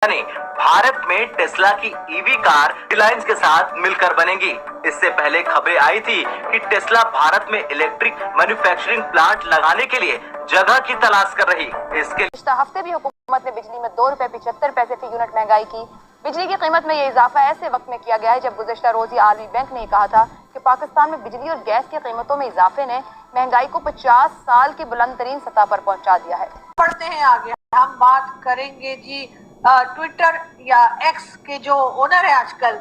यानी भारत में टेस्ला की ईवी कार रिलायंस के साथ मिलकर बनेगी। इससे पहले खबरें आई थी कि टेस्ला भारत में इलेक्ट्रिक मैन्युफैक्चरिंग प्लांट लगाने के लिए जगह की तलाश कर रही। इसके पिछले हफ्ते भी हुकूमत ने बिजली में 2 रुपए 75 पैसे फी यूनिट महंगाई की। बिजली की कीमत में ये इजाफा ऐसे वक्त में किया गया है जब गुज़िश्ता रोज ही आलमी बैंक ने कहा था कि पाकिस्तान में बिजली और गैस की कीमतों में इजाफे ने महंगाई को 50 साल की बुलंद तरीन सतह पर पहुंचा दिया है। बढ़ते हैं आगे, हम बात करेंगे जी ट्विटर या एक्स के जो ओनर है आजकल,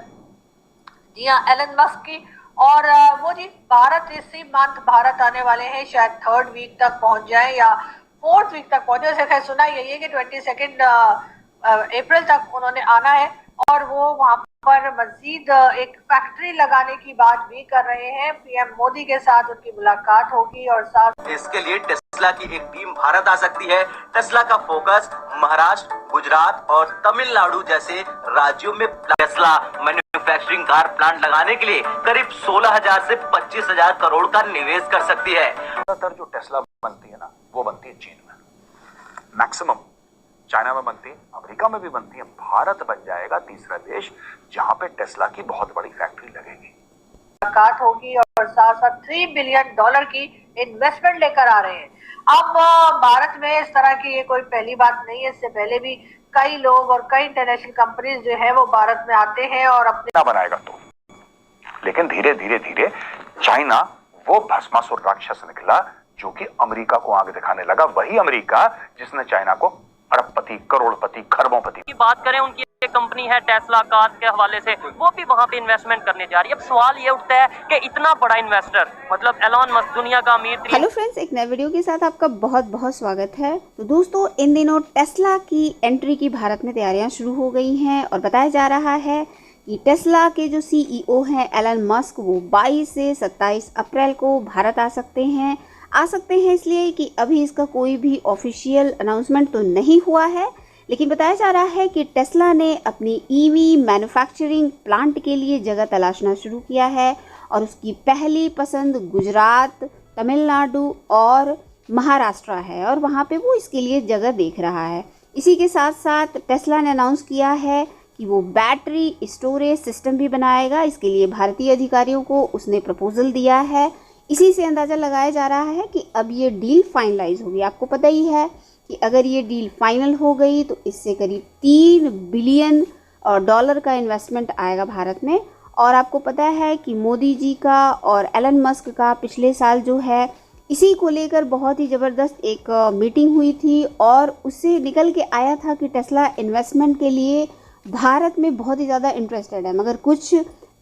जी हाँ, एलन मस्क की। और वो जी भारत इसी मंथ भारत आने वाले हैं, शायद 3rd वीक तक पहुंच जाए या 4th वीक तक पहुंचे। वैसे खैर सुना यही है कि 22 अप्रैल तक उन्होंने आना है और वो वहां पर मजीद एक फैक्ट्री लगाने की बात भी कर रहे हैं। पीएम मोदी के साथ उनकी मुलाकात होगी और साथ इसके लिए टेस्ला की एक टीम भारत आ सकती है। टेस्ला का फोकस महाराष्ट्र, गुजरात और तमिलनाडु जैसे राज्यों में टेस्ला मैन्युफैक्चरिंग कार प्लांट लगाने के लिए करीब 16,000 से 25,000 करोड़ का निवेश कर सकती है। ज्यादातर जो टेस्ला बनती है ना, वो बनती है चीन में, मैक्सिमम चाइना में बनती है, अमेरिका में भी बनती है। भारत बन जाएगा तीसरा देश जहां पे टेस्ला की बहुत बड़ी फैक्ट्री लगेगी। मुलाकात होगी और साथ साथ $3 बिलियन की इन्वेस्टमेंट लेकर आ रहे हैं। अब भारत में इस तरह की ये कोई पहली बात नहीं है, इससे पहले भी कई लोग और कई इंटरनेशनल कंपनीज जो है वो भारत में आते हैं और अपने बनाएगा तो, लेकिन धीरे धीरे धीरे चाइना वो भस्मासुर राक्षस निकला जो कि अमेरिका को आगे दिखाने लगा। वही अमेरिका जिसने चाइना को अरबपति, करोड़पति, खरबोंपति की बात करें, उनकी एक कंपनी है टेस्ला कार के हवाले से, वो भी वहां पे इन्वेस्टमेंट करने जा रही है। अब सवाल ये उठता है कि इतना बड़ा इन्वेस्टर मतलब एलन मस्क, दुनिया का अमीर। हेलो फ्रेंड्स, एक नए वीडियो के साथ आपका बहुत बहुत स्वागत है। तो दोस्तों, इन दिनों टेस्ला की एंट्री की भारत में तैयारियां शुरू हो गई हैं और बताया जा रहा है कि टेस्ला के जो सीईओ हैं एलन मस्क, वो 22 से 27 अप्रैल को भारत आ सकते हैं इसलिए कि अभी इसका कोई भी ऑफिशियल अनाउंसमेंट तो नहीं हुआ है, लेकिन बताया जा रहा है कि टेस्ला ने अपनी ईवी मैन्युफैक्चरिंग प्लांट के लिए जगह तलाशना शुरू किया है और उसकी पहली पसंद गुजरात, तमिलनाडु और महाराष्ट्र है और वहाँ पे वो इसके लिए जगह देख रहा है। इसी के साथ साथ टेस्ला ने अनाउंस किया है कि वो बैटरी स्टोरेज सिस्टम भी बनाएगा। इसके लिए भारतीय अधिकारियों को उसने प्रपोजल दिया है। इसी से अंदाज़ा लगाया जा रहा है कि अब ये डील फाइनलाइज होगी। आपको पता ही है कि अगर ये डील फाइनल हो गई तो इससे करीब $3 बिलियन का इन्वेस्टमेंट आएगा भारत में। और आपको पता है कि मोदी जी का और एलन मस्क का पिछले साल जो है इसी को लेकर बहुत ही ज़बरदस्त एक मीटिंग हुई थी और उससे निकल के आया था कि टेस्ला इन्वेस्टमेंट के लिए भारत में बहुत ही ज़्यादा इंटरेस्टेड है, मगर कुछ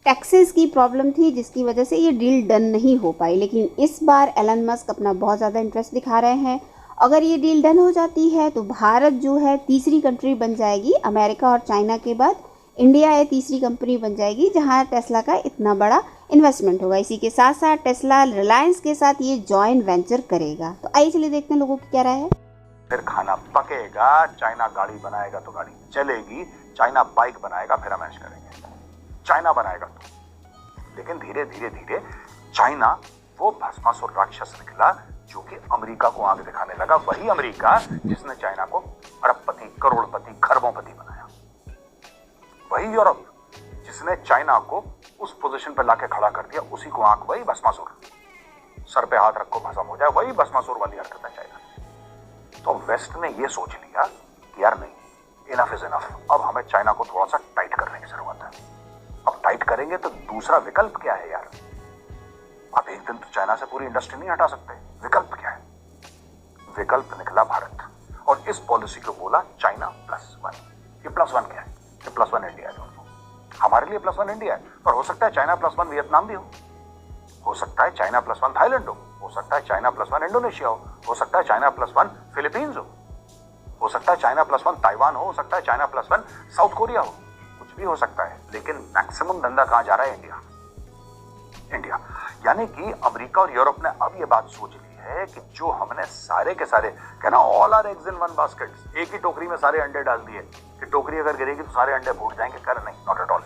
टैक्सेस की प्रॉब्लम थी जिसकी वजह से ये डील डन नहीं हो पाई। लेकिन इस बार एलन मस्क अपना बहुत ज़्यादा इंटरेस्ट दिखा रहे हैं। अगर ये डील डन हो जाती है तो भारत जो है तीसरी कंट्री बन जाएगी, अमेरिका और चाइना के बाद इंडिया ये तीसरी कंपनी बन जाएगी जहां टेस्ला का इतना बड़ा इन्वेस्टमेंट होगा। इसी के साथ साथ टेस्ला रिलायंस के साथ ये जॉइंट वेंचर करेगा। तो आइए चलिए देखते हैं लोगों की क्या राय है। फिर खाना पकेगा, चाइना गाड़ी बनाएगा तो गाड़ी चलेगी, चाइना बाइक बनाएगा फिर हम ऐश करेंगे। चाइना बनाएगा तो, लेकिन धीरे धीरे धीरे चाइना वो भस्मासुर राक्षस निकला जो कि अमेरिका को आगे दिखाने लगा। वही अमेरिका जिसने चाइना को अरबपति, करोड़पति, खरबोंपति बनाया। वही यूरोप जिसने चाइना को उस पोजीशन पर लाके खड़ा कर दिया, उसी को आंख, वही भस्मासुर, सर पे हाथ रखो भस्म हो जाए, वही भस्मासुर वाली हरकत है चाइना। तो वेस्ट ने ये सोच लिया कि यार नहीं, इनफ इज इनफ, अब हमें चाइना को थोड़ा सा टाइट करने की जरूरत है। अब टाइट करेंगे तो दूसरा विकल्प क्या है यार? आप एक दिन तो चाइना से पूरी इंडस्ट्री नहीं हटा सकते। विकल्प क्या है? विकल्प निकला भारत और इस पॉलिसी को बोला चाइना +1। ये +1 क्या है? ये +1 इंडिया है दोस्तों। हमारे लिए +1 इंडिया है, पर हो सकता है चाइना +1 वियतनाम भी हो सकता है चाइना +1 थाईलैंड हो सकता है चाइना +1 इंडोनेशिया हो सकता है चाइना +1 फिलीपींस हो सकता है चाइना +1 ताइवान हो सकता है चाइना +1 साउथ कोरिया हो, कुछ भी हो सकता है। लेकिन मैक्सिमम धंधा कहां जा रहा है? इंडिया। यानी कि अमेरिका और यूरोप ने अब ये बात सोच ली है कि जो हमने सारे के सारे कहना all our eggs in one basket, एक ही टोकरी में सारे अंडे डाल दिए कि टोकरी अगर गिरेगी तो सारे अंडे फूट जाएंगे। कर नहीं, नॉट एट ऑल।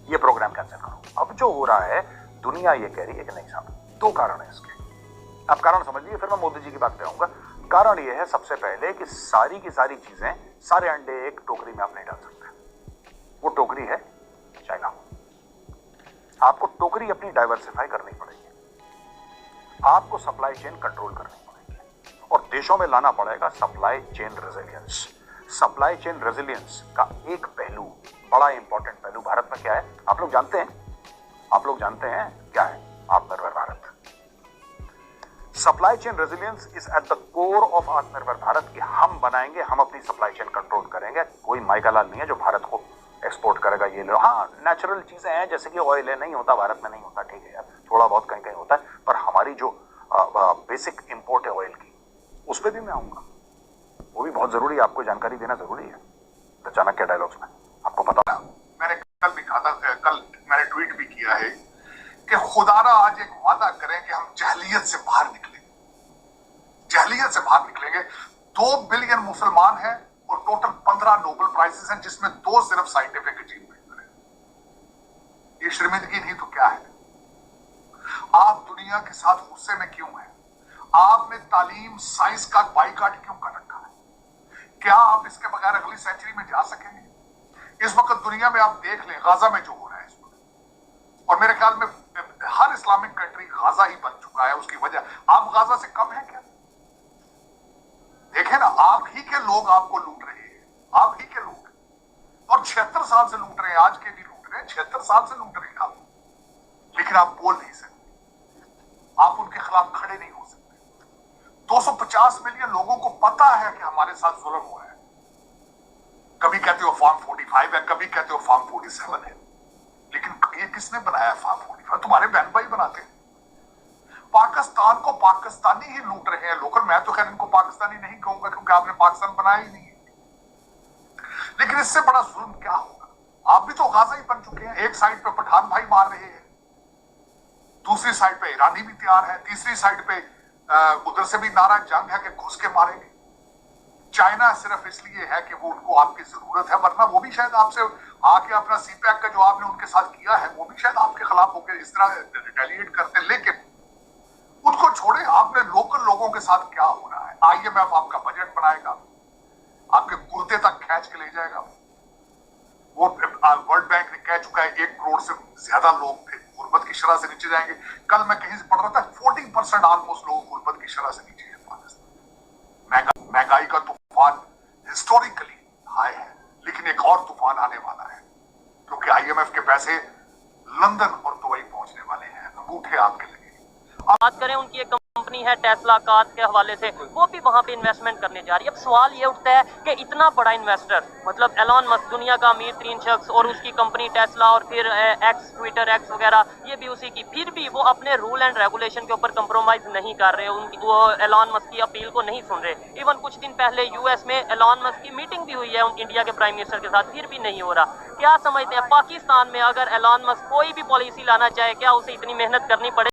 ये प्रोग्राम कैंसिल करो। अब जो हो रहा है, दुनिया ये कह रही है कि नहीं साहब, 2 कारण है इसके। अब कारण समझ लीजिए, फिर मैं मोदी जी की बात पे आऊंगा। कारण ये है सबसे पहले कि सारी की सारी चीजें सारे अंडे एक टोकरी में आप नहीं डाल सकते। वो टोकरी है चाइना। आपको टोकरी अपनी डाइवर्सिफाई करनी पड़ेगी, आपको सप्लाई चेन कंट्रोल करनी पड़ेगी और देशों में लाना पड़ेगा supply chain resilience. Supply chain resilience का एक पहलू, बड़ा इंपॉर्टेंट पहलू भारत में क्या है आप लोग जानते हैं? आप लोग जानते हैं क्या है आत्मनिर्भर Bharat? Supply chain resilience is at the core of आत्मनिर्भर भारत कि हम बनाएंगे, हम अपनी सप्लाई चेन कंट्रोल करेंगे। कोई माइका लाल नहीं है जो भारत को एक्सपोर्ट करेगा। ये लो, हाँ नेचुरल चीजें हैं जैसे कि ऑयल है, नहीं होता भारत में, नहीं होता, ठीक है यार, थोड़ा बहुत कहीं कहीं होता है, पर हमारी जो बेसिक इंपोर्ट है ऑयल की, उस पर भी मैं आऊंगा। वो भी बहुत जरूरी है, आपको जानकारी देना जरूरी है। तो चाणक्य डायलॉग्स में आपको पता है, मैंने कल भी कहा था, कल मैंने ट्वीट भी किया है कि खुदारा आज एक वादा करें कि हम जहलियत से बाहर निकलेंगे। जहलियत से बाहर निकलेंगे। 2 बिलियन मुसलमान हैं और टोटल 15 नोबेल प्राइजेस हैं, जिसमें 2 सिर्फ साइंटिफिक अचीवमेंट है। ये शर्मिंदगी नहीं तो क्या है? आप दुनिया के साथ गुस्से में क्यों हैं? आपने तालीम साइंस का बाइकाट क्यों कर रखा है? क्या आप इसके बगैर अगली सेंचुरी में जा सकेंगे? इस वक्त दुनिया में आप देख लें गाजा में जो हो रहा है इस वक्त, और मेरे ख्याल में हर इस्लामिक कंट्री गाजा ही बन चुका है। उसकी वजह आप गाजा से कम है क्या? देखें ना, आप ही के लोग आपको लूट रहे हैं, आप ही के लोग, और 76 साल से लूट रहे हैं, आज के भी लूट रहे हैं, 76 साल से लूट रहे हैं आप, लेकिन आप बोल नहीं सकते, आप उनके खिलाफ खड़े नहीं हो सकते। 250 मिलियन लोगों को पता है कि हमारे साथ जुल्म हो रहा है। कभी कहते हो फॉर्म 45 है, कभी कहते हो फॉर्म 47 है, लेकिन ये किसने बनाया फॉर्म 45? तुम्हारे बहन भाई बनाते हैं। पाकिस्तान को पाकिस्तानी ही लूट रहे हैं लोग। मैं तो खैर इनको पाकिस्तानी नहीं कहूंगा क्योंकि आपने पाकिस्तान बनाया ही नहीं है, लेकिन इससे बड़ा जुल्म क्या होगा? आप भी तो गाजा ही बन चुके हैं। एक साइड पे पठान भाई मार रहे हैं, दूसरी साइड पे ईरानी भी तैयार है, तीसरी साइड पे उधर से भी नारा जंग है कि घुस के मारेंगे। चाइना सिर्फ इसलिए है कि वो उनको आपकी जरूरत है, वरना वो भी शायद आपसे आके अपना सीपैक का जो आपने उनके साथ किया है वो भी शायद आपके खिलाफ होकर इस तरह रिटेलिएट करते। लेकिन उनको छोड़े, आपने लोकल लोगों के साथ क्या हो रहा है? IMF आपका बजट बनाएगा, आपके गुर्दे तक खींच के ले जाएगा। वो वर्ल्ड बैंक ने कह चुका है 1 करोड़ से ज्यादा लोग गुर्बत की शरह से नीचे जाएंगे। कल मैं कहीं से पढ़ रहा था 40% ऑलमोस्ट लोग गुर्बत की शरह से नीचे है पाकिस्तान। महंगाई का तूफान हिस्टोरिकली हाई है, लेकिन एक और तूफान आने वाला है क्योंकि IMF के पैसे लंदन और दुबई पहुंचने वाले हैं। अंगूठे आपके लगे। बात करें उनकी एक कंपनी है टेस्ला कार के हवाले से, वो भी वहां पे इन्वेस्टमेंट करने जा रही है। अब सवाल ये उठता है कि इतना बड़ा इन्वेस्टर, मतलब एलॉन मस्क, दुनिया का अमीर 3 शख्स, और उसकी कंपनी टेस्ला और फिर एक्स, ट्विटर एक्स वगैरह, ये भी उसी की, फिर भी वो अपने रूल एंड रेगुलेशन के ऊपर कंप्रोमाइज नहीं कर रहे। वो एलॉन मस्क की अपील को नहीं सुन रहे। इवन कुछ दिन पहले US में एलॉन मस्क की मीटिंग भी हुई है इंडिया के प्राइम मिनिस्टर के साथ, फिर भी नहीं हो रहा। क्या समझते हैं पाकिस्तान में अगर एलॉन मस्क कोई भी पॉलिसी लाना चाहे, क्या उसे इतनी मेहनत करनी पड़े?